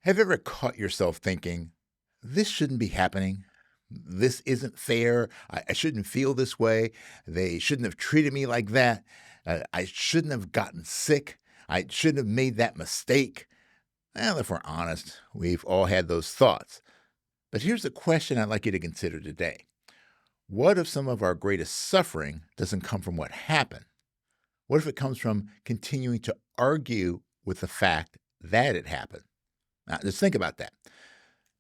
Have you ever caught yourself thinking, this shouldn't be happening? This isn't fair. I shouldn't feel this way. They shouldn't have treated me like that. I shouldn't have gotten sick. I shouldn't have made that mistake. Well, if we're honest, we've all had those thoughts. But here's the question I'd like you to consider today. What if some of our greatest suffering doesn't come from what happened? What if it comes from continuing to argue with the fact that it happened? Now, just think about that.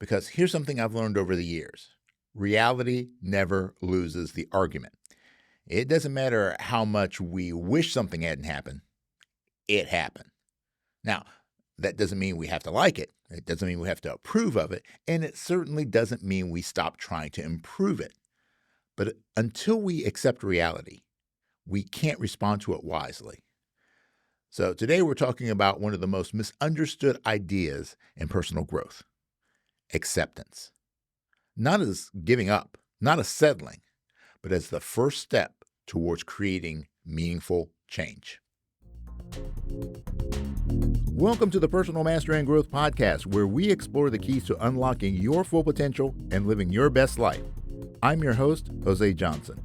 Because here's something I've learned over the years. Reality never loses the argument. It doesn't matter how much we wish something hadn't happened, it happened. Now, that doesn't mean we have to like it. It doesn't mean we have to approve of it. And it certainly doesn't mean we stop trying to improve it. But until we accept reality, we can't respond to it wisely. So today we're talking about one of the most misunderstood ideas in personal growth: acceptance. Not as giving up, not as settling, but as the first step towards creating meaningful change. Welcome to the Personal Mastery and Growth Podcast, where we explore the keys to unlocking your full potential and living your best life. I'm your host, Jose Johnson.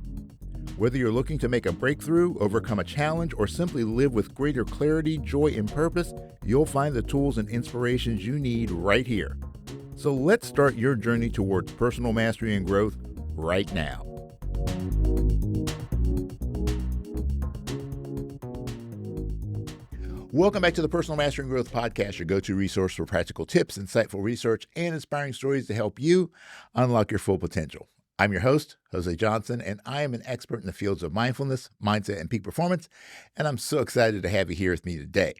Whether you're looking to make a breakthrough, overcome a challenge, or simply live with greater clarity, joy, and purpose, you'll find the tools and inspirations you need right here. So let's start your journey towards personal mastery and growth right now. Welcome back to the Personal Mastery and Growth Podcast, your go-to resource for practical tips, insightful research, and inspiring stories to help you unlock your full potential. I'm your host, Jose Johnson, and I am an expert in the fields of mindfulness, mindset, and peak performance, and I'm so excited to have you here with me today.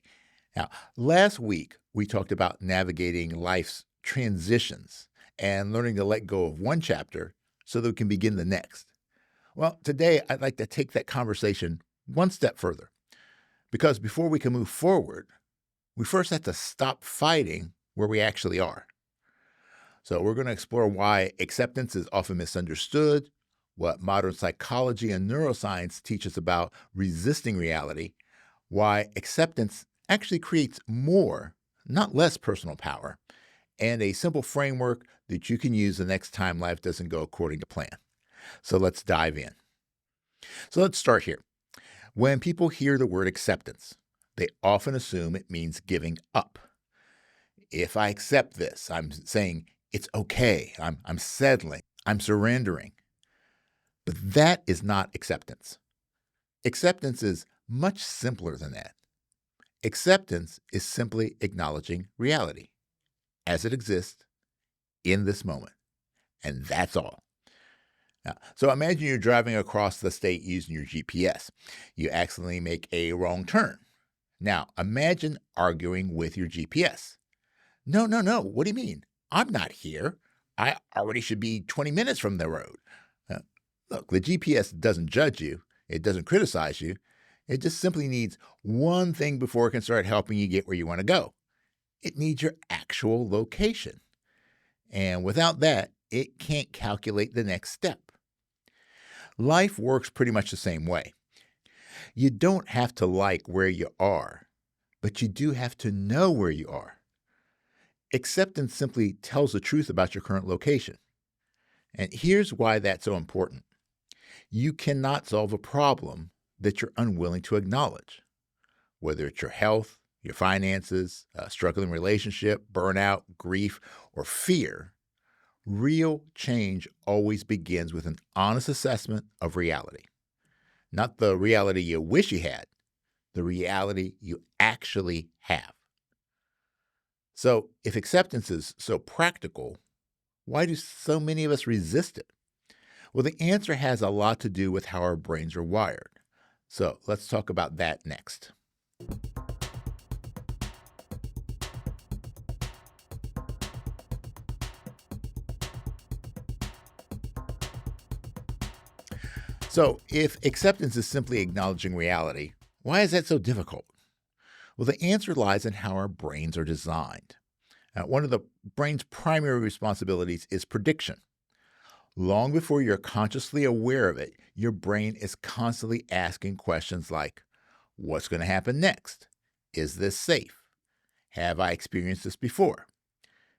Now, last week, we talked about navigating life's transitions and learning to let go of one chapter so that we can begin the next. Well, today, I'd like to take that conversation one step further, because before we can move forward, we first have to stop fighting where we actually are. So we're going to explore why acceptance is often misunderstood, what modern psychology and neuroscience teach us about resisting reality, why acceptance actually creates more, not less personal power, and a simple framework that you can use the next time life doesn't go according to plan. So let's dive in. So let's start here. When people hear the word acceptance, they often assume it means giving up. If I accept this, I'm saying it's okay, I'm settling, I'm surrendering. But that is not acceptance. Acceptance is much simpler than that. Acceptance is simply acknowledging reality as it exists in this moment. And that's all. Now, so imagine you're driving across the state using your GPS. You accidentally make a wrong turn. Now, imagine arguing with your GPS. No. What do you mean? I'm not here. I already should be 20 minutes from the road. Look, the GPS doesn't judge you. It doesn't criticize you. It just simply needs one thing before it can start helping you get where you want to go. It needs your actual location. And without that, it can't calculate the next step. Life works pretty much the same way. You don't have to like where you are, but you do have to know where you are. Acceptance simply tells the truth about your current location. And here's why that's so important. You cannot solve a problem that you're unwilling to acknowledge. Whether it's your health, your finances, a struggling relationship, burnout, grief, or fear, real change always begins with an honest assessment of reality. Not the reality you wish you had, the reality you actually have. So if acceptance is so practical, why do so many of us resist it? Well, the answer has a lot to do with how our brains are wired. So let's talk about that next. So if acceptance is simply acknowledging reality, why is that so difficult? Well, the answer lies in how our brains are designed. One of the brain's primary responsibilities is prediction. Long before you're consciously aware of it, your brain is constantly asking questions like, what's going to happen next? Is this safe? Have I experienced this before?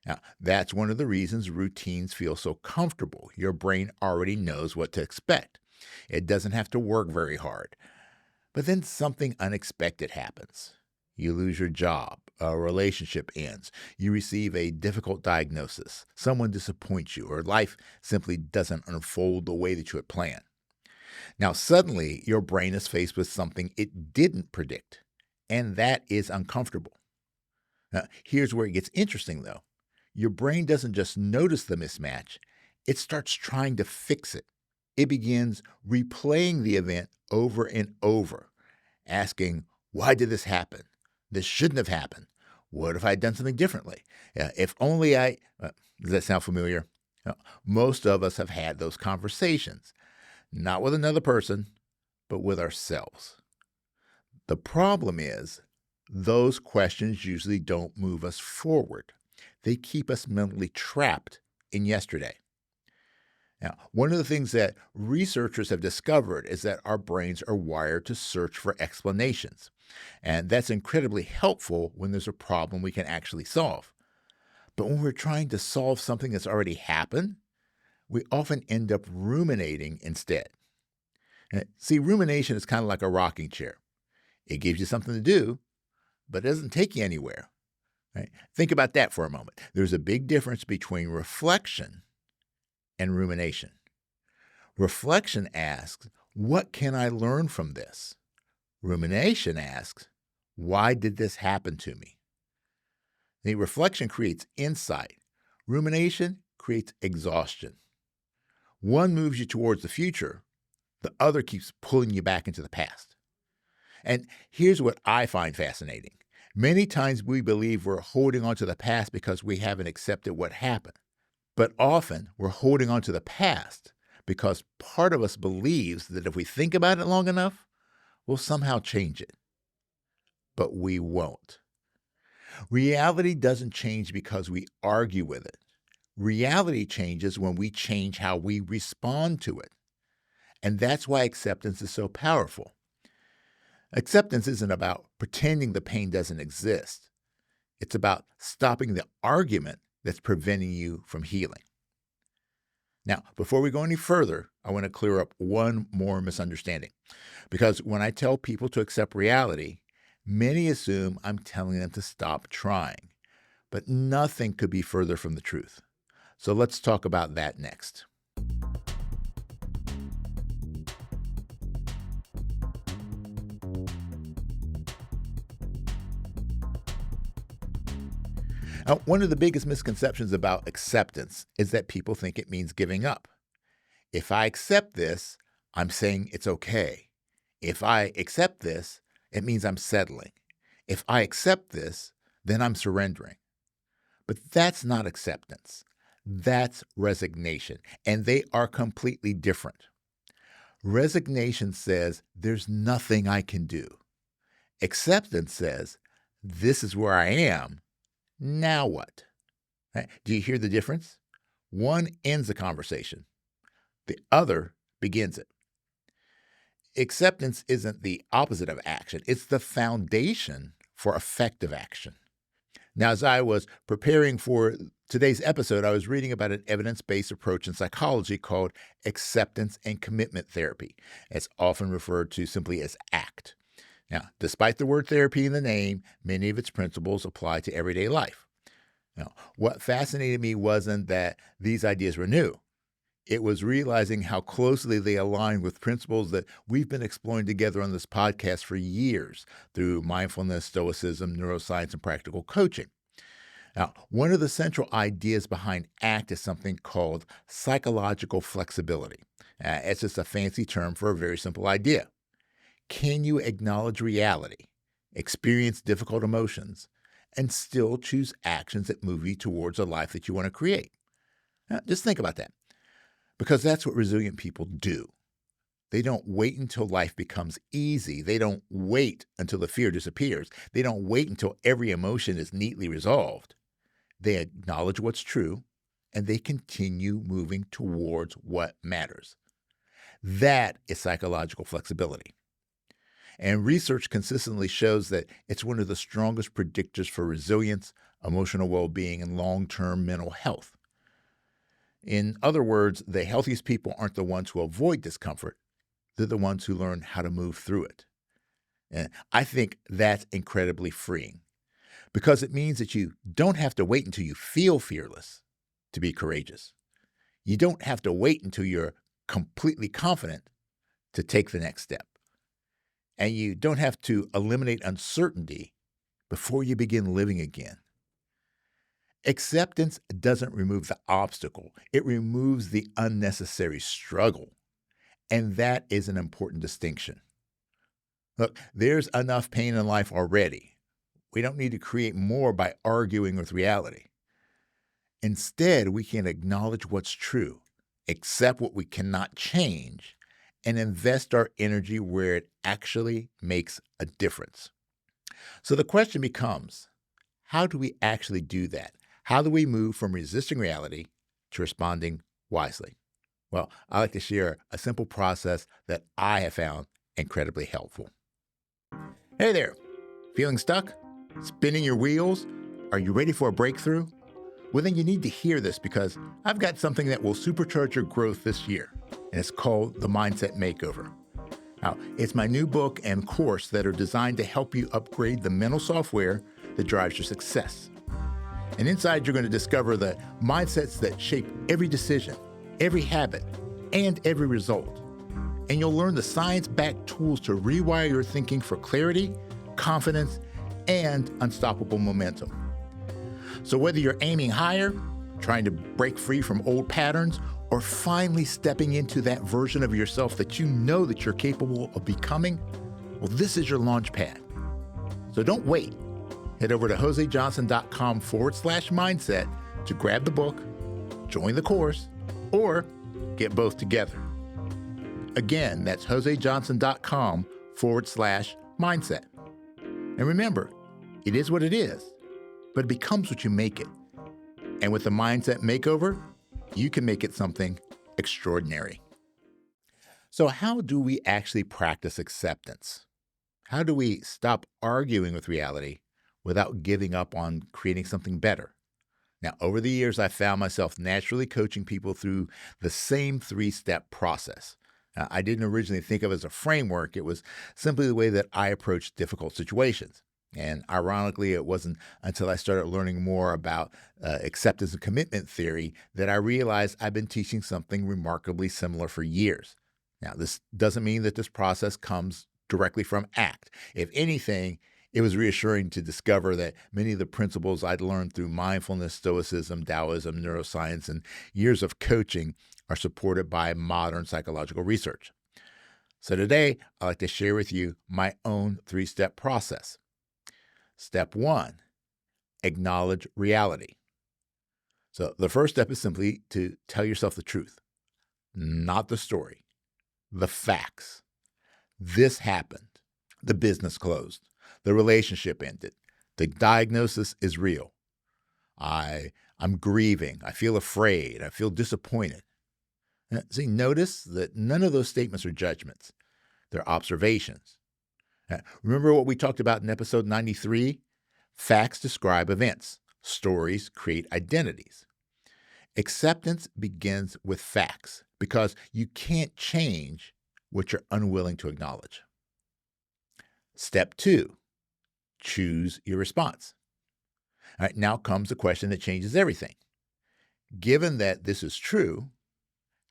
Now, that's one of the reasons routines feel so comfortable. Your brain already knows what to expect. It doesn't have to work very hard. But then something unexpected happens. You lose your job, a relationship ends, you receive a difficult diagnosis, someone disappoints you, or life simply doesn't unfold the way that you had planned. Now, suddenly, your brain is faced with something it didn't predict, and that is uncomfortable. Now, here's where it gets interesting, though. Your brain doesn't just notice the mismatch, it starts trying to fix it. It begins replaying the event over and over, asking, why did this happen? This shouldn't have happened. What if I had done something differently? If only does that sound familiar? Most of us have had those conversations, not with another person, but with ourselves. The problem is, those questions usually don't move us forward. They keep us mentally trapped in yesterday. Now, one of the things that researchers have discovered is that our brains are wired to search for explanations. And that's incredibly helpful when there's a problem we can actually solve. But when we're trying to solve something that's already happened, we often end up ruminating instead. See, rumination is kind of like a rocking chair. It gives you something to do, but it doesn't take you anywhere. Right? Think about that for a moment. There's a big difference between reflection and rumination. Reflection asks, what can I learn from this? Rumination asks, why did this happen to me? The reflection creates insight. Rumination creates exhaustion. One moves you towards the future. The other keeps pulling you back into the past. And here's what I find fascinating. Many times we believe we're holding on to the past because we haven't accepted what happened. But often we're holding on to the past because part of us believes that if we think about it long enough, we'll somehow change it. But we won't. Reality doesn't change because we argue with it. Reality changes when we change how we respond to it. And that's why acceptance is so powerful. Acceptance isn't about pretending the pain doesn't exist. It's about stopping the argument that's preventing you from healing. Now, before we go any further, I want to clear up one more misunderstanding. Because when I tell people to accept reality, many assume I'm telling them to stop trying. But nothing could be further from the truth. So let's talk about that next. Now, one of the biggest misconceptions about acceptance is that people think it means giving up. If I accept this, I'm saying it's okay. If I accept this, it means I'm settling. If I accept this, then I'm surrendering. But that's not acceptance. That's resignation, and they are completely different. Resignation says there's nothing I can do. Acceptance says this is where I am. Now what? Right? Do you hear the difference? One ends the conversation. The other begins it. Acceptance isn't the opposite of action. It's the foundation for effective action. Now, as I was preparing for today's episode, I was reading about an evidence-based approach in psychology called acceptance and commitment therapy. It's often referred to simply as ACT. Now, despite the word therapy in the name, many of its principles apply to everyday life. Now, what fascinated me wasn't that these ideas were new. It was realizing how closely they align with principles that we've been exploring together on this podcast for years through mindfulness, stoicism, neuroscience, and practical coaching. Now, one of the central ideas behind ACT is something called psychological flexibility. It's just a fancy term for a very simple idea. Can you acknowledge reality, experience difficult emotions, and still choose actions that move you towards a life that you want to create? Now, just think about that, because that's what resilient people do. They don't wait until life becomes easy. They don't wait until the fear disappears. They don't wait until every emotion is neatly resolved. They acknowledge what's true, and they continue moving towards what matters. That is psychological flexibility. And research consistently shows that it's one of the strongest predictors for resilience, emotional well-being, and long-term mental health. In other words, the healthiest people aren't the ones who avoid discomfort. They're the ones who learn how to move through it. And I think that's incredibly freeing because it means that you don't have to wait until you feel fearless to be courageous. You don't have to wait until you're completely confident to take the next step. And you don't have to eliminate uncertainty before you begin living again. Acceptance doesn't remove the obstacle. It removes the unnecessary struggle. And that is an important distinction. Look, there's enough pain in life already. We don't need to create more by arguing with reality. Instead, we can acknowledge what's true, accept what we cannot change, and invest our energy where it actually makes a difference. So the question becomes, how do we actually do that? How do we move from resisting reality to responding wisely? Well, I like to share a simple process that I have found incredibly helpful. Hey there, feeling stuck? Spinning your wheels? Are you ready for a breakthrough? Well, then you need to hear this because I've got something that will supercharge your growth this year, and it's called the Mindset Makeover. Now, it's my new book and course that are designed to help you upgrade the mental software that drives your success. And inside, you're going to discover the mindsets that shape every decision, every habit, and every result. And you'll learn the science-backed tools to rewire your thinking for clarity, confidence, and unstoppable momentum. So whether you're aiming higher, trying to break free from old patterns, or finally stepping into that version of yourself that you know that you're capable of becoming, well, this is your launch pad. So don't wait. Head over to josejohnson.com/mindset to grab the book, join the course, or get both together. Again, that's josejohnson.com/mindset. And remember, it is what it is, but it becomes what you make it. And with the Mindset Makeover, you can make it something extraordinary. So how do we actually practice acceptance? How do we stop arguing with reality without giving up on creating something better? Now, over the years, I found myself naturally coaching people through the same three-step process. I didn't originally think of it as a framework. It was simply the way that I approached difficult situations. And ironically, it wasn't until I started learning more about acceptance and commitment theory that I realized I've been teaching something remarkably similar for years. Now, this doesn't mean that this process comes directly from ACT. If anything, it was reassuring to discover that many of the principles I'd learned through mindfulness, Stoicism, Taoism, neuroscience, and years of coaching are supported by modern psychological research. So today, I'd like to share with you my own three-step process. Step 1, acknowledge reality. So the first step is simply to tell yourself the truth, not the story, the facts. This happened. The business closed. The relationship ended. The diagnosis is real. I'm grieving. I feel afraid. I feel disappointed. See, notice that none of those statements are judgments. They're observations. Remember what we talked about in episode 93? Facts describe events. Stories create identities. Acceptance begins with facts because you can't change what you're unwilling to acknowledge. Step 2, choose your response. All right, now comes the question that changes everything. Given that this is true,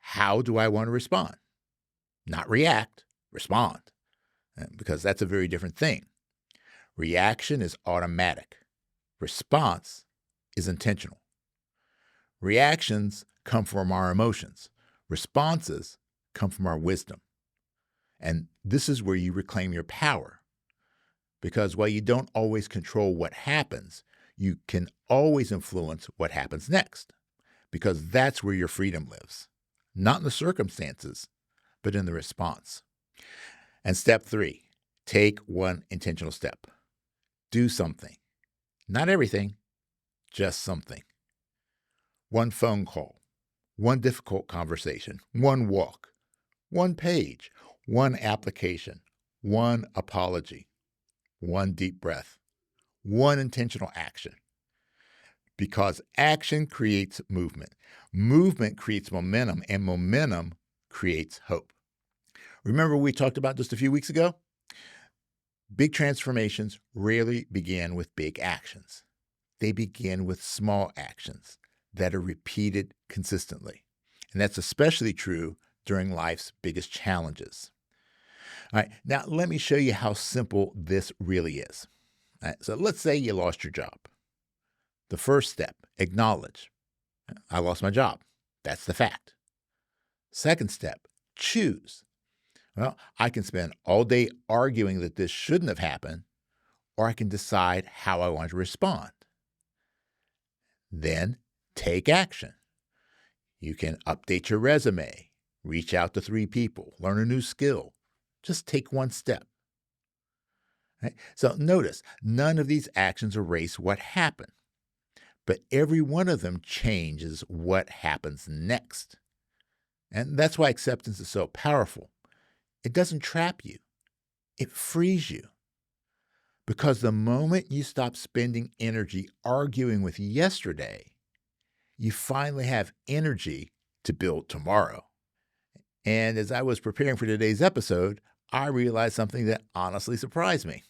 how do I want to respond? Not react, respond, because that's a very different thing. Reaction is automatic. Response is intentional. Reactions come from our emotions. Responses come from our wisdom. And this is where you reclaim your power. Because while you don't always control what happens, you can always influence what happens next. Because that's where your freedom lives. Not in the circumstances, but in the response. And step 3, take one intentional step. Do something. Not everything, just something. One phone call, one difficult conversation, one walk, one page, one application, one apology, one deep breath, one intentional action. Because action creates movement. Movement creates momentum, and momentum creates hope. Remember we talked about just a few weeks ago? Big transformations rarely begin with big actions. They begin with small actions that are repeated consistently. And that's especially true during life's biggest challenges. All right, now let me show you how simple this really is. All right, so let's say you lost your job. The first step, acknowledge. I lost my job. That's the fact. Second step, choose. Well, I can spend all day arguing that this shouldn't have happened, or I can decide how I want to respond. Then take action. You can update your resume, reach out to 3 people, learn a new skill. Just take one step. Right? So notice, none of these actions erase what happened, but every one of them changes what happens next. And that's why acceptance is so powerful. It doesn't trap you. It frees you. Because the moment you stop spending energy arguing with yesterday, you finally have energy to build tomorrow. And as I was preparing for today's episode, I realized something that honestly surprised me.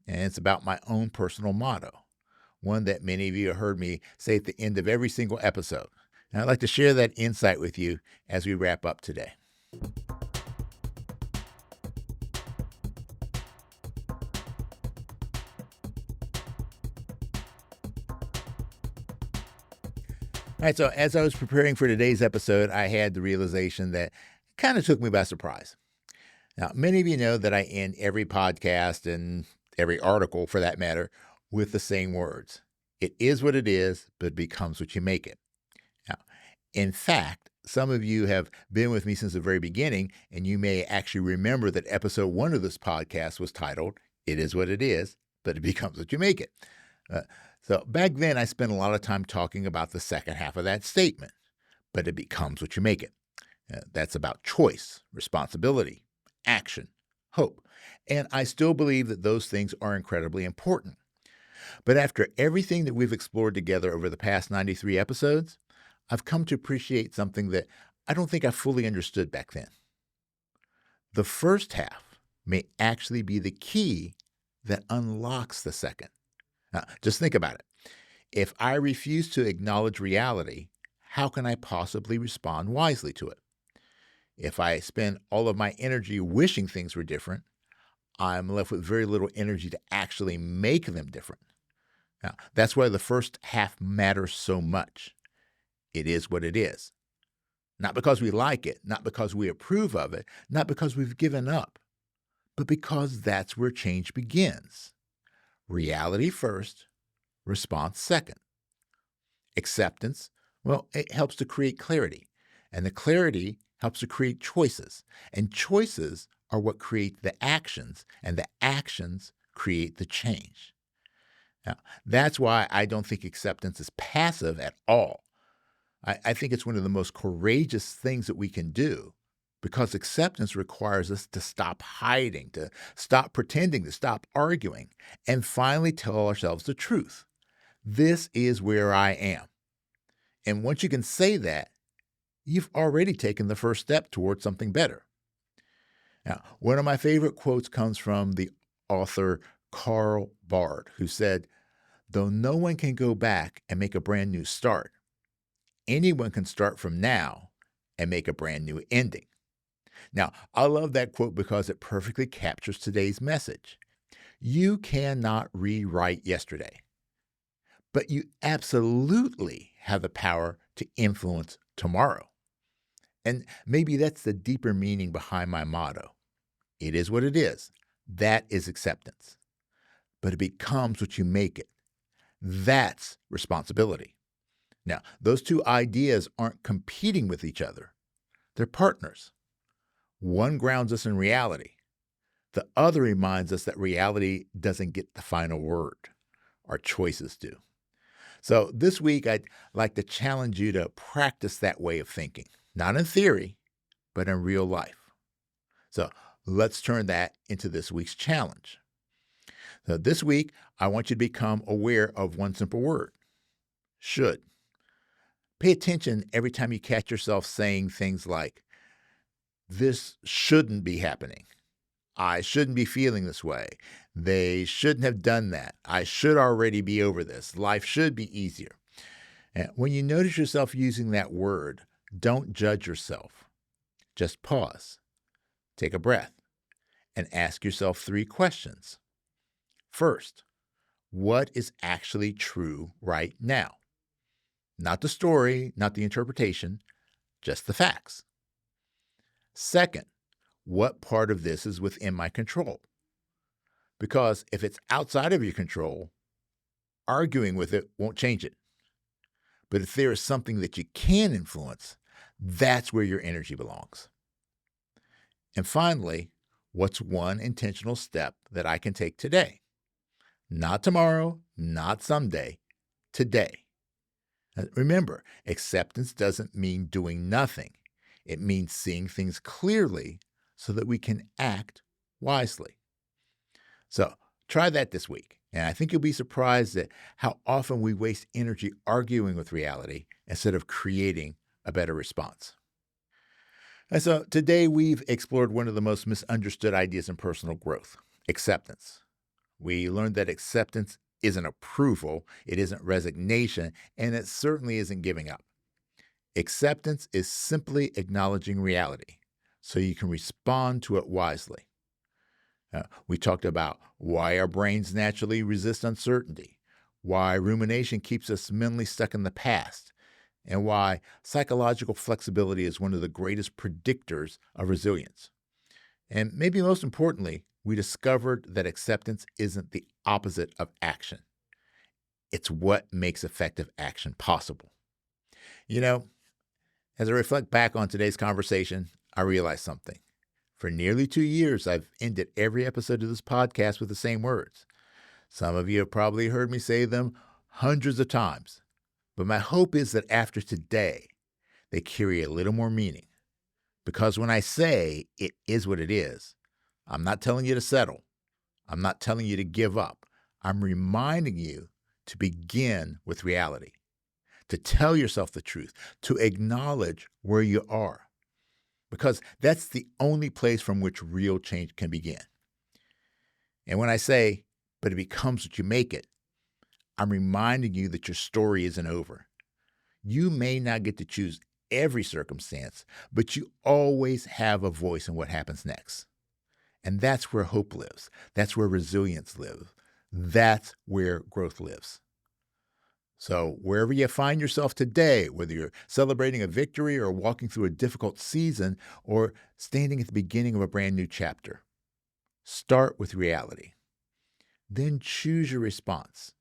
And it's about my own personal motto, one that many of you have heard me say at the end of every single episode. And I'd like to share that insight with you as we wrap up today. All right, so as I was preparing for today's episode, I had the realization that kind of took me by surprise. Now, many of you know that I end every podcast and every article, for that matter, with the same words. It is what it is, but it becomes what you make it. Now, in fact, some of you have been with me since the very beginning, and you may actually remember that episode 1 of this podcast was titled, It Is What It Is, but It Becomes What You Make It. So back then, I spent a lot of time talking about the second half of that statement, but it becomes what you make it. That's about choice, responsibility, action, hope. And I still believe that those things are incredibly important. But after everything that we've explored together over the past 93 episodes, I've come to appreciate something that I don't think I fully understood back then. The first half may actually be the key that unlocks the second. Now, just think about it. If I refuse to acknowledge reality, how can I possibly respond wisely to it? If I spend all of my energy wishing things were different, I'm left with very little energy to actually make them different. Now, that's why the first half matters so much. It is what it is. Not because we like it, not because we approve of it, not because we've given up, but because that's where change begins. Reality first, response second. Acceptance, well, it helps to create clarity, and the clarity helps to create choices, and choices are what create the actions, and the actions create the change. Now, that's why I don't think acceptance is passive at all. I think it's one of the most courageous things that we can do, because acceptance requires us to stop hiding, to stop pretending, to stop arguing, and finally tell ourselves the truth. This is where I am. And once you can say that, you've already taken the first step towards something better. Now, one of my favorite quotes comes from the author Karl Barth, who said, "Though no one can go back and make a brand new start, anyone can start from now and make a brand new ending." Now, I love that quote because it perfectly captures today's message. You cannot rewrite yesterday, but you absolutely have the power to influence tomorrow. And maybe that's the deeper meaning behind my motto. It is what it is. That is acceptance. But it becomes what you make it. That's responsibility. Now, those two ideas aren't competing with each other. They're partners. One grounds us in reality. The other reminds us that reality doesn't get the final word. Our choices do. So this week, I'd like to challenge you to practice that way of thinking, not in theory, but in real life. So let's turn that into this week's challenge. So this week, I want you to become aware of one simple word. Should. Pay attention every time you catch yourself saying things like, this shouldn't be happening. I shouldn't be feeling this way. They shouldn't have done that. I should already be over this. Life should be easier. And when you notice yourself using that word, don't judge yourself. Just pause, take a breath, and ask yourself 3 questions. First, what is actually true right now? Not the story, not the interpretation, just the facts. Second, what part of this is within my control? Because if it's outside of your control, arguing with it won't change it. But if there is something that you can influence, that's where your energy belongs. And finally, what's one intentional step that I can take today? Not tomorrow, not someday, today. Remember, acceptance doesn't mean doing nothing. It means seeing things clearly so that we can act wisely. So try that this week, and I think you'll be surprised at how often we waste energy arguing with reality instead of creating a better response. And so today we've explored one of the most misunderstood ideas in personal growth, acceptance. We learned that acceptance isn't approval, it isn't resignation, and it certainly isn't giving up. Acceptance is simply acknowledging reality so you can respond to it wisely. We talked about why our brains naturally resist uncertainty, why rumination keeps us mentally stuck in the past, and why psychological flexibility is one of the greatest predictors of resilience. And maybe most importantly, we discovered that acceptance isn't the opposite of action. It's what makes effective action possible. You know, as I reflect back on today's conversation, I realized something. For nearly 2 years, I've ended every episode of this podcast with the same words. Some of you have probably heard me say them hundreds of times, but my hope is that after today, they carry a little more meaning. Because when I say it is what it is, I'm not telling you to settle. I'm not telling you to give up. I'm reminding you to begin with reality, to tell yourself the truth, to acknowledge where you are, because that's the only place from which real change can begin. And when I say, but it becomes what you make it, I'm reminding you that your story isn't over. You may not get to choose every circumstance, but you always have a voice in what happens next. And that's where hope lives. That's where resilience lives. That's where growth lives. So wherever you find yourself today, whether you're celebrating a victory or walking through a difficult season or standing at the beginning of a brand new chapter, start with reality. Then choose your response.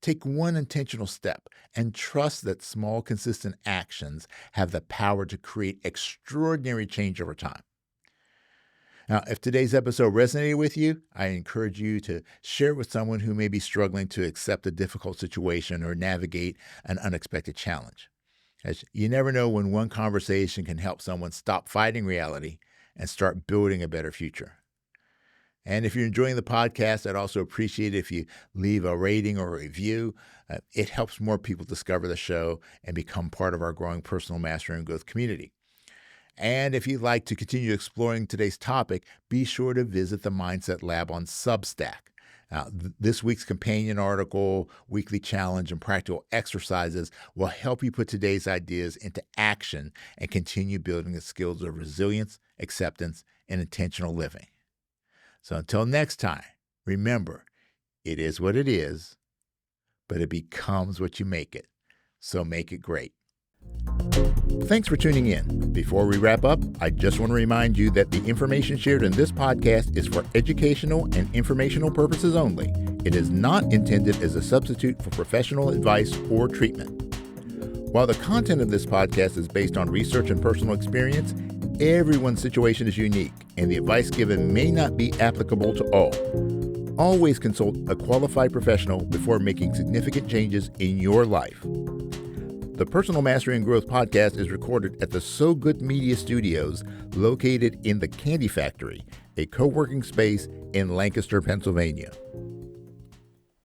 Take one intentional step and trust that small, consistent actions have the power to create extraordinary change over time. Now, if today's episode resonated with you, I encourage you to share it with someone who may be struggling to accept a difficult situation or navigate an unexpected challenge. As you never know when one conversation can help someone stop fighting reality and start building a better future. And if you're enjoying the podcast, I'd also appreciate it if you leave a rating or a review. It helps more people discover the show and become part of our growing personal mastery and growth community. And if you'd like to continue exploring today's topic, be sure to visit the Mindset Lab on Substack. This week's companion article, weekly challenge, and practical exercises will help you put today's ideas into action and continue building the skills of resilience, acceptance, and intentional living. So until next time, remember, it is what it is, but it becomes what you make it. So make it great. Thanks for tuning in. Before we wrap up, I just want to remind you that the information shared in this podcast is for educational and informational purposes only. It is not intended as a substitute for professional advice or treatment. While the content of this podcast is based on research and personal experience, everyone's situation is unique, and the advice given may not be applicable to all. Always consult a qualified professional before making significant changes in your life. The Personal Mastery and Growth podcast is recorded at the So Good Media Studios, located in the Candy Factory, a co-working space in Lancaster, Pennsylvania.